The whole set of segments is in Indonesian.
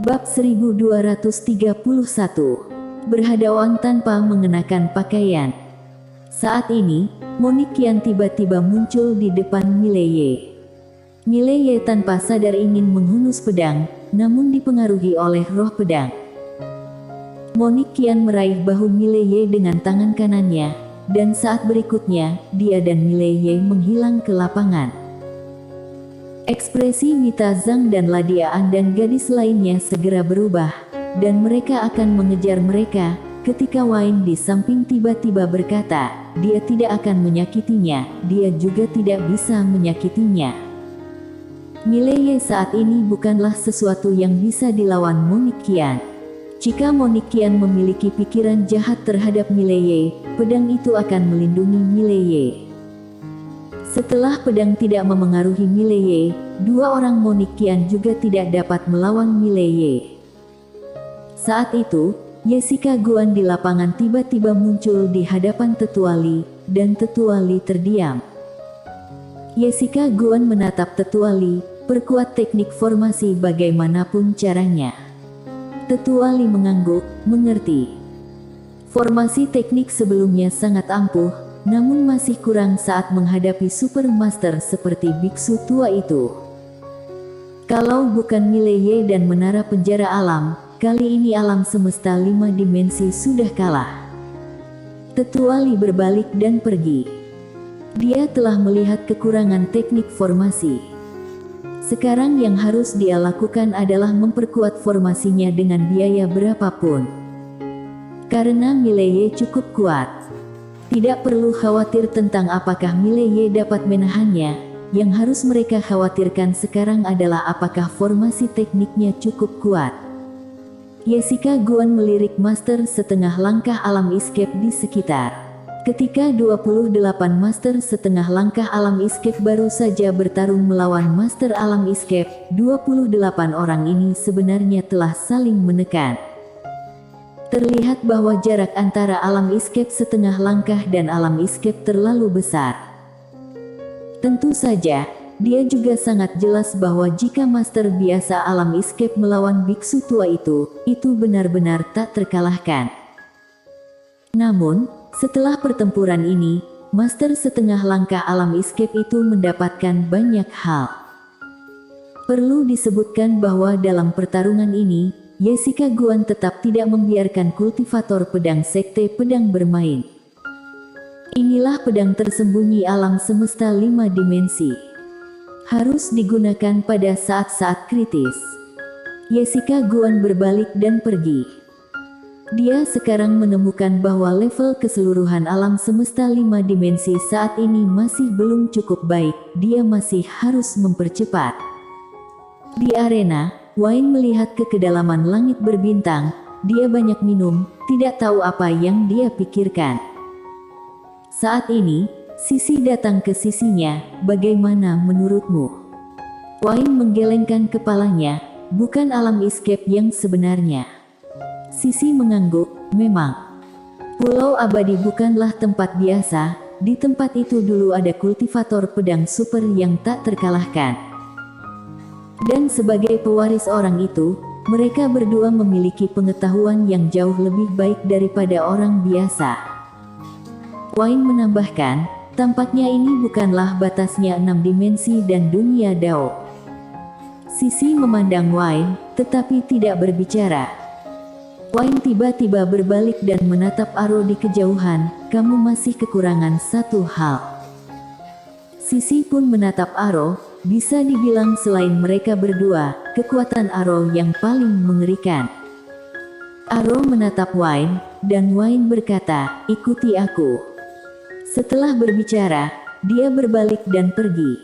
Bab 1231. Berhadapan tanpa mengenakan pakaian. Saat ini, Monique Qian tiba-tiba muncul di depan Mileye. Mileye tanpa sadar ingin menghunus pedang, namun dipengaruhi oleh roh pedang. Monique Qian meraih bahu Mileye dengan tangan kanannya, dan saat berikutnya, dia dan Mileye menghilang ke lapangan. Ekspresi Mita Zhang dan Ladia An dan gadis lainnya segera berubah, dan mereka akan mengejar mereka, ketika Wayne di samping tiba-tiba berkata, dia tidak akan menyakitinya, dia juga tidak bisa menyakitinya. Mileye saat ini bukanlah sesuatu yang bisa dilawan Monique Qian. Jika Monique Qian memiliki pikiran jahat terhadap Mileye, pedang itu akan melindungi Mileye. Setelah pedang tidak memengaruhi Mileye, dua orang Monique Qian juga tidak dapat melawan Mileye. Saat itu, Jessica Guan di lapangan tiba-tiba muncul di hadapan Tetua Li, dan Tetua Li terdiam. Jessica Guan menatap Tetua Li, perkuat teknik formasi bagaimanapun caranya. Tetua Li mengangguk, mengerti. Formasi teknik sebelumnya sangat ampuh, namun masih kurang saat menghadapi Super Master seperti biksu tua itu. Kalau bukan Mileye dan menara penjara alam, kali ini alam semesta 5 dimensi sudah kalah. Tetua Li berbalik dan pergi. Dia telah melihat kekurangan teknik formasi. Sekarang yang harus dia lakukan adalah memperkuat formasinya dengan biaya berapapun. Karena Mileye cukup kuat. Tidak perlu khawatir tentang apakah Mileye dapat menahannya, yang harus mereka khawatirkan sekarang adalah apakah formasi tekniknya cukup kuat. Jessica Guan melirik Master setengah langkah alam escape di sekitar. Ketika 28 Master setengah langkah alam escape baru saja bertarung melawan Master alam escape, 28 orang ini sebenarnya telah saling menekan. Terlihat bahwa jarak antara alam escape setengah langkah dan alam escape terlalu besar. Tentu saja, dia juga sangat jelas bahwa jika master biasa alam escape melawan biksu tua itu benar-benar tak terkalahkan. Namun, setelah pertempuran ini, master setengah langkah alam escape itu mendapatkan banyak hal. Perlu disebutkan bahwa dalam pertarungan ini, Jessica Guan tetap tidak membiarkan kultivator pedang sekte pedang bermain. Inilah pedang tersembunyi alam semesta 5 dimensi. Harus digunakan pada saat-saat kritis. Jessica Guan berbalik dan pergi. Dia sekarang menemukan bahwa level keseluruhan alam semesta 5 dimensi saat ini masih belum cukup baik, dia masih harus mempercepat. Di arena, Wayne melihat ke kedalaman langit berbintang, dia banyak minum, tidak tahu apa yang dia pikirkan. Saat ini, Sisi datang ke sisinya, bagaimana menurutmu? Wayne menggelengkan kepalanya, bukan alam escape yang sebenarnya. Sisi mengangguk, memang. Pulau Abadi bukanlah tempat biasa, di tempat itu dulu ada kultivator pedang super yang tak terkalahkan. Dan sebagai pewaris orang itu, mereka berdua memiliki pengetahuan yang jauh lebih baik daripada orang biasa. Wayne menambahkan, tampaknya ini bukanlah batasnya 6 dimensi dan dunia Dao. Sisi memandang Wayne, tetapi tidak berbicara. Wayne tiba-tiba berbalik dan menatap Aro di kejauhan, kamu masih kekurangan satu hal. Sisi pun menatap Aro. Bisa dibilang selain mereka berdua, kekuatan Aro yang paling mengerikan. Aro menatap Wayne, dan Wayne berkata, ikuti aku. Setelah berbicara, dia berbalik dan pergi.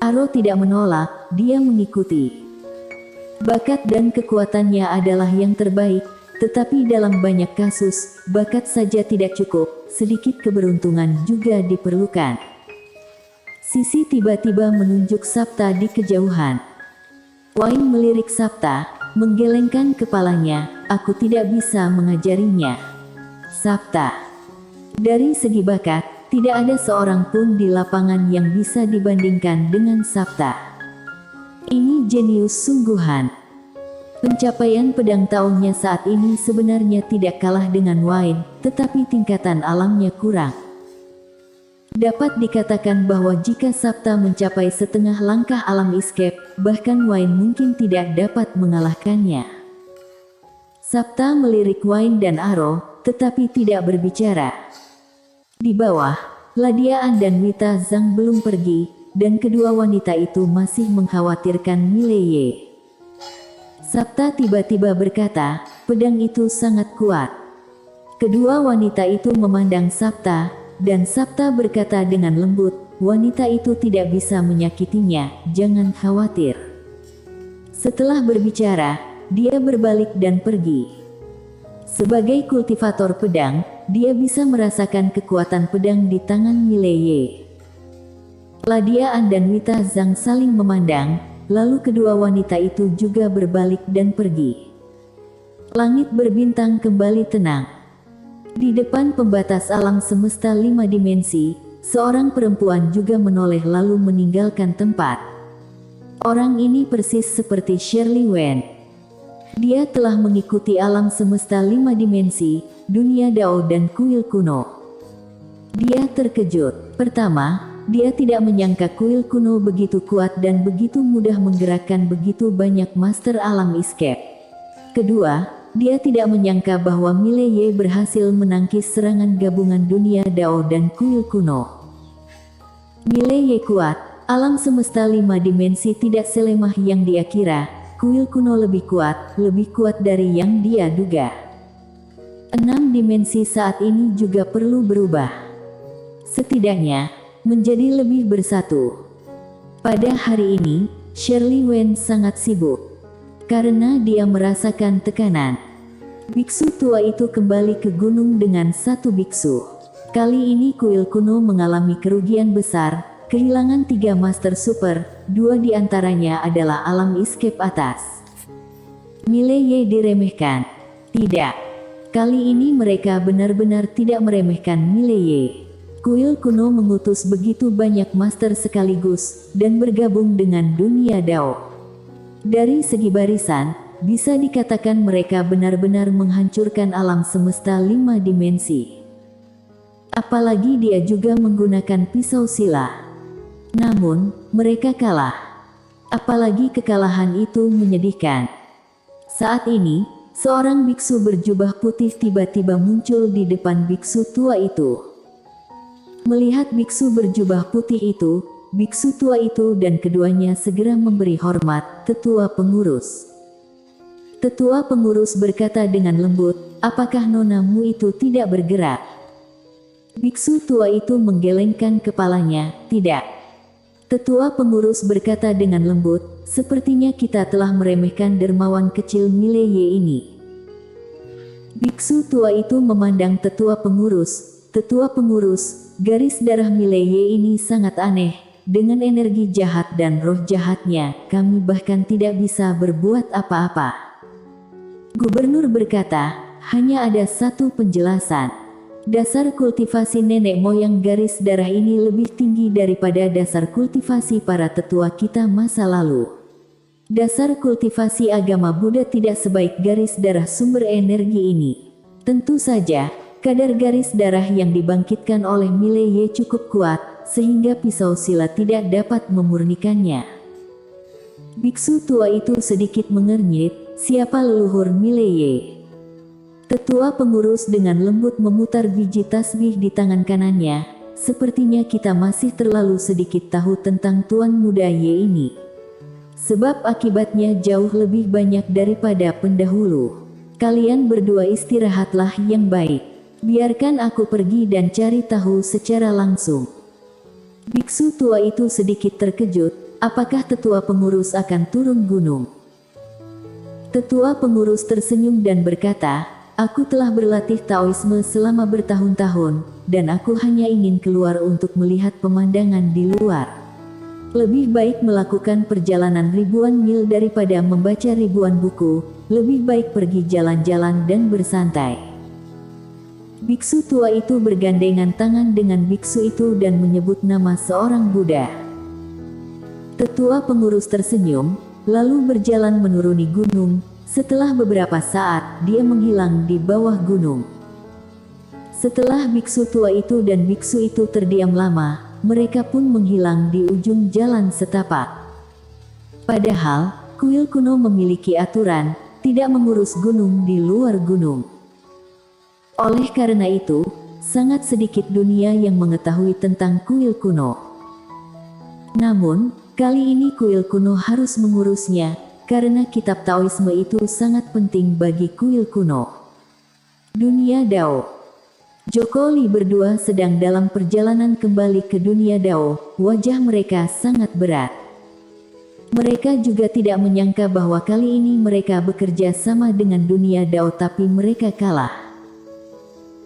Aro tidak menolak, dia mengikuti. Bakat dan kekuatannya adalah yang terbaik, tetapi dalam banyak kasus, bakat saja tidak cukup, sedikit keberuntungan juga diperlukan. Sisi tiba-tiba menunjuk Sabta di kejauhan. Wayne melirik Sabta, menggelengkan kepalanya, aku tidak bisa mengajarinya. Sabta. Dari segi bakat, tidak ada seorang pun di lapangan yang bisa dibandingkan dengan Sabta. Ini jenius sungguhan. Pencapaian pedang tahunnya saat ini sebenarnya tidak kalah dengan Wayne, tetapi tingkatan alamnya kurang. Dapat dikatakan bahwa jika Sabta mencapai setengah langkah alam escape, bahkan Wayne mungkin tidak dapat mengalahkannya. Sabta melirik Wayne dan Aro, tetapi tidak berbicara. Di bawah, Ladiaan dan Wita Zhang belum pergi, dan kedua wanita itu masih mengkhawatirkan Mileye. Sabta tiba-tiba berkata, pedang itu sangat kuat. Kedua wanita itu memandang Sabta, dan Sabta berkata dengan lembut, wanita itu tidak bisa menyakitinya, jangan khawatir. Setelah berbicara, dia berbalik dan pergi. Sebagai kultivator pedang, dia bisa merasakan kekuatan pedang di tangan Mileye. Ladiaan dan Wita Zhang saling memandang, lalu kedua wanita itu juga berbalik dan pergi. Langit berbintang kembali tenang. Di depan pembatas alam semesta 5 dimensi, seorang perempuan juga menoleh lalu meninggalkan tempat. Orang ini persis seperti Shirley Wen. Dia telah mengikuti alam semesta 5 dimensi, dunia Dao dan kuil kuno. Dia terkejut. Pertama, dia tidak menyangka kuil kuno begitu kuat dan begitu mudah menggerakkan begitu banyak master alam escape. Kedua, dia tidak menyangka bahwa Mileye berhasil menangkis serangan gabungan dunia Dao dan kuil kuno. Mileye kuat, alam semesta 5 dimensi tidak selemah yang dia kira, kuil kuno lebih kuat dari yang dia duga. 6 dimensi saat ini juga perlu berubah. Setidaknya, menjadi lebih bersatu. Pada hari ini, Shirley Wen sangat sibuk. Karena dia merasakan tekanan. Biksu tua itu kembali ke gunung dengan satu biksu. Kali ini kuil kuno mengalami kerugian besar, kehilangan 3 master super, 2 diantaranya adalah alam escape atas. Mileye diremehkan. Tidak. Kali ini mereka benar-benar tidak meremehkan Mileye. Kuil kuno mengutus begitu banyak master sekaligus, dan bergabung dengan dunia Dao. Dari segi barisan, bisa dikatakan mereka benar-benar menghancurkan alam semesta 5 dimensi. Apalagi dia juga menggunakan pisau sila. Namun, mereka kalah. Apalagi kekalahan itu menyedihkan. Saat ini, seorang biksu berjubah putih tiba-tiba muncul di depan biksu tua itu. Melihat biksu berjubah putih itu, biksu tua itu dan keduanya segera memberi hormat, tetua pengurus. Tetua pengurus berkata dengan lembut, apakah nonamu itu tidak bergerak? Biksu tua itu menggelengkan kepalanya, tidak. Tetua pengurus berkata dengan lembut, sepertinya kita telah meremehkan dermawan kecil Mileye ini. Biksu tua itu memandang tetua pengurus, garis darah Mileye ini sangat aneh, dengan energi jahat dan roh jahatnya, kami bahkan tidak bisa berbuat apa-apa. Gubernur berkata, hanya ada satu penjelasan. Dasar kultivasi nenek moyang garis darah ini lebih tinggi daripada dasar kultivasi para tetua kita masa lalu. Dasar kultivasi agama Buddha tidak sebaik garis darah sumber energi ini. Tentu saja, kadar garis darah yang dibangkitkan oleh Mileye cukup kuat, sehingga pisau sila tidak dapat memurnikannya. Biksu tua itu sedikit mengernyit, siapa leluhur Mileye? Tetua pengurus dengan lembut memutar biji tasbih di tangan kanannya, sepertinya kita masih terlalu sedikit tahu tentang Tuan Muda Ye ini. Sebab akibatnya jauh lebih banyak daripada pendahulu. Kalian berdua istirahatlah yang baik. Biarkan aku pergi dan cari tahu secara langsung. Biksu tua itu sedikit terkejut, apakah tetua pengurus akan turun gunung? Tetua pengurus tersenyum dan berkata, aku telah berlatih Taoisme selama bertahun-tahun, dan aku hanya ingin keluar untuk melihat pemandangan di luar. Lebih baik melakukan perjalanan ribuan mil daripada membaca ribuan buku, lebih baik pergi jalan-jalan dan bersantai. Biksu tua itu bergandengan tangan dengan biksu itu dan menyebut nama seorang Buddha. Tetua pengurus tersenyum, lalu berjalan menuruni gunung, Setelah beberapa saat, dia menghilang di bawah gunung. Setelah biksu tua itu dan biksu itu terdiam lama, mereka pun menghilang di ujung jalan setapak. Padahal, kuil kuno memiliki aturan, tidak mengurus gunung di luar gunung. Oleh karena itu, sangat sedikit dunia yang mengetahui tentang kuil kuno. Namun, kali ini kuil kuno harus mengurusnya, karena kitab Taoisme itu sangat penting bagi kuil kuno. Dunia Dao. Joko Li berdua sedang dalam perjalanan kembali ke dunia Dao, wajah mereka sangat berat. Mereka juga tidak menyangka bahwa kali ini mereka bekerja sama dengan dunia Dao tapi mereka kalah.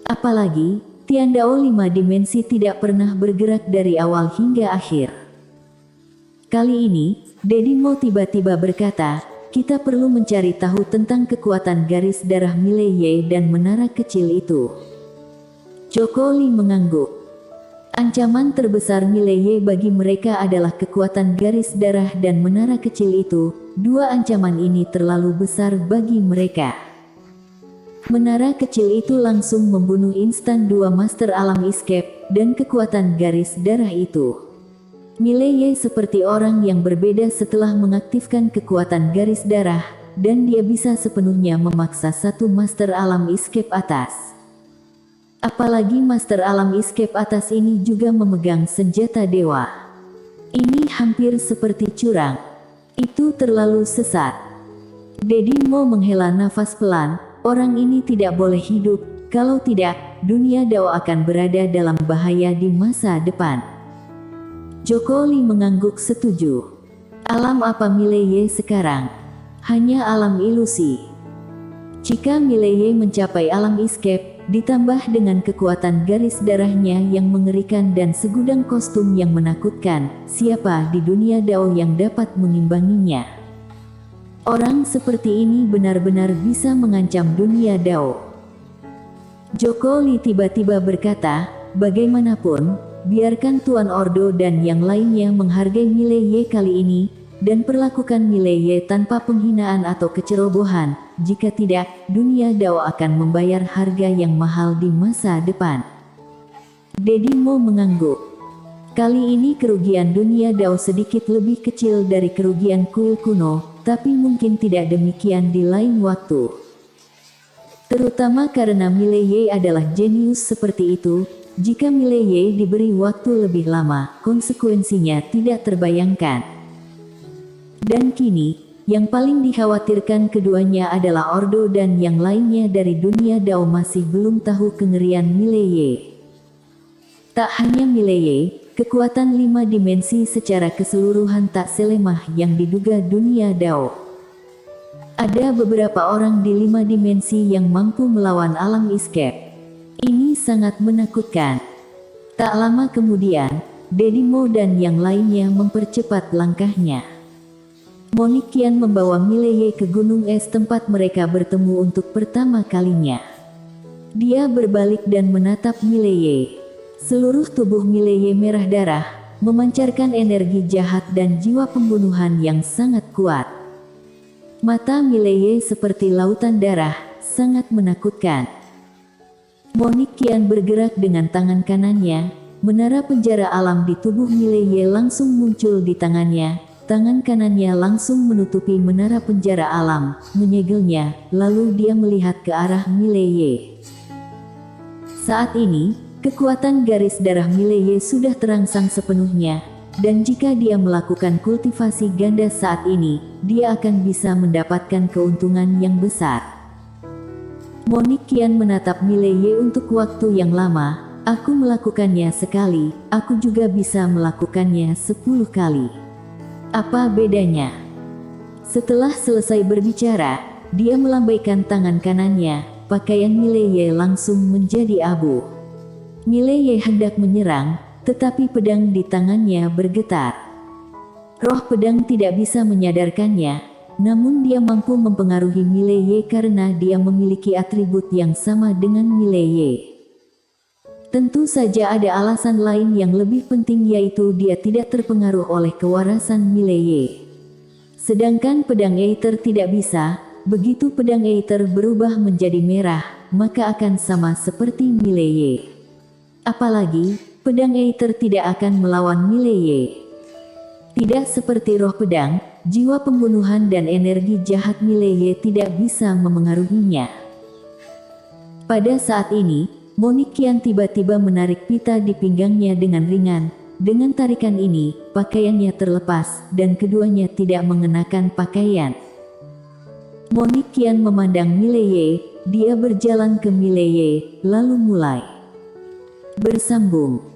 Apalagi, Tian Dao 5 dimensi tidak pernah bergerak dari awal hingga akhir. Kali ini, Dedi Mo tiba-tiba berkata, kita perlu mencari tahu tentang kekuatan garis darah Mileye dan menara kecil itu. Joko Li mengangguk. Ancaman terbesar Mileye bagi mereka adalah kekuatan garis darah dan menara kecil itu. Dua ancaman ini terlalu besar bagi mereka. Menara kecil itu langsung membunuh instan dua master alam escape dan kekuatan garis darah itu. Mileye seperti orang yang berbeda setelah mengaktifkan kekuatan garis darah, dan dia bisa sepenuhnya memaksa satu master alam escape atas. Apalagi master alam escape atas ini juga memegang senjata dewa. Ini hampir seperti curang. Itu terlalu sesat. Dedi Mo menghela nafas pelan, orang ini tidak boleh hidup, kalau tidak, dunia Dao akan berada dalam bahaya di masa depan. Joko Li mengangguk setuju. Alam apa Mileye sekarang? Hanya alam ilusi. Jika Mileye mencapai alam escape, ditambah dengan kekuatan garis darahnya yang mengerikan dan segudang kostum yang menakutkan, siapa di dunia Dao yang dapat mengimbanginya? Orang seperti ini benar-benar bisa mengancam dunia Dao. Joko Li tiba-tiba berkata, bagaimanapun, biarkan Tuan Ordo dan yang lainnya menghargai Mileye kali ini, dan perlakukan Mileye tanpa penghinaan atau kecerobohan. Jika tidak, dunia Dao akan membayar harga yang mahal di masa depan. Dedi Mo mengangguk. Kali ini kerugian dunia Dao sedikit lebih kecil dari kerugian kuil kuno, tapi mungkin tidak demikian di lain waktu. Terutama karena Mileye adalah jenius seperti itu. Jika Mileye diberi waktu lebih lama, konsekuensinya tidak terbayangkan. Dan kini, yang paling dikhawatirkan keduanya adalah Ordo dan yang lainnya dari dunia Dao masih belum tahu kengerian Mileye. Tak hanya Mileye, kekuatan 5 dimensi secara keseluruhan tak selemah yang diduga dunia Dao. Ada beberapa orang di 5 dimensi yang mampu melawan alam escape. Ini sangat menakutkan. Tak lama kemudian, Dedi Mo dan yang lainnya mempercepat langkahnya. Monique Qian membawa Mileye ke gunung es tempat mereka bertemu untuk pertama kalinya. Dia berbalik dan menatap Mileye. Seluruh tubuh Mileye merah darah, memancarkan energi jahat dan jiwa pembunuhan yang sangat kuat. Mata Mileye seperti lautan darah, sangat menakutkan. Monique Qian bergerak dengan tangan kanannya, menara penjara alam di tubuh Mileye langsung muncul di tangannya. Tangan kanannya langsung menutupi menara penjara alam, menyegelnya, lalu dia melihat ke arah Mileye. Saat ini, kekuatan garis darah Mileye sudah terangsang sepenuhnya, dan jika dia melakukan kultivasi ganda saat ini, dia akan bisa mendapatkan keuntungan yang besar. Monique Qian menatap Mileye untuk waktu yang lama. Aku melakukannya sekali, aku juga bisa melakukannya 10 kali. Apa bedanya? Setelah selesai berbicara, dia melambaikan tangan kanannya, pakaian Mileye langsung menjadi abu. Mileye hendak menyerang, tetapi pedang di tangannya bergetar. Roh pedang tidak bisa menyadarkannya, namun dia mampu mempengaruhi Mileye karena dia memiliki atribut yang sama dengan Mileye. Tentu saja ada alasan lain yang lebih penting, yaitu dia tidak terpengaruh oleh kewarasan Mileye. Sedangkan pedang Aether tidak bisa, begitu pedang Aether berubah menjadi merah, maka akan sama seperti Mileye. Apalagi, pedang Aether tidak akan melawan Mileye. Tidak seperti roh pedang, jiwa pembunuhan dan energi jahat Mileye tidak bisa memengaruhinya. Pada saat ini, Monikian tiba-tiba menarik pita di pinggangnya dengan ringan. Dengan tarikan ini, pakaiannya terlepas, dan keduanya tidak mengenakan pakaian. Monikian memandang Mileye, dia berjalan ke Mileye, lalu mulai bersambung.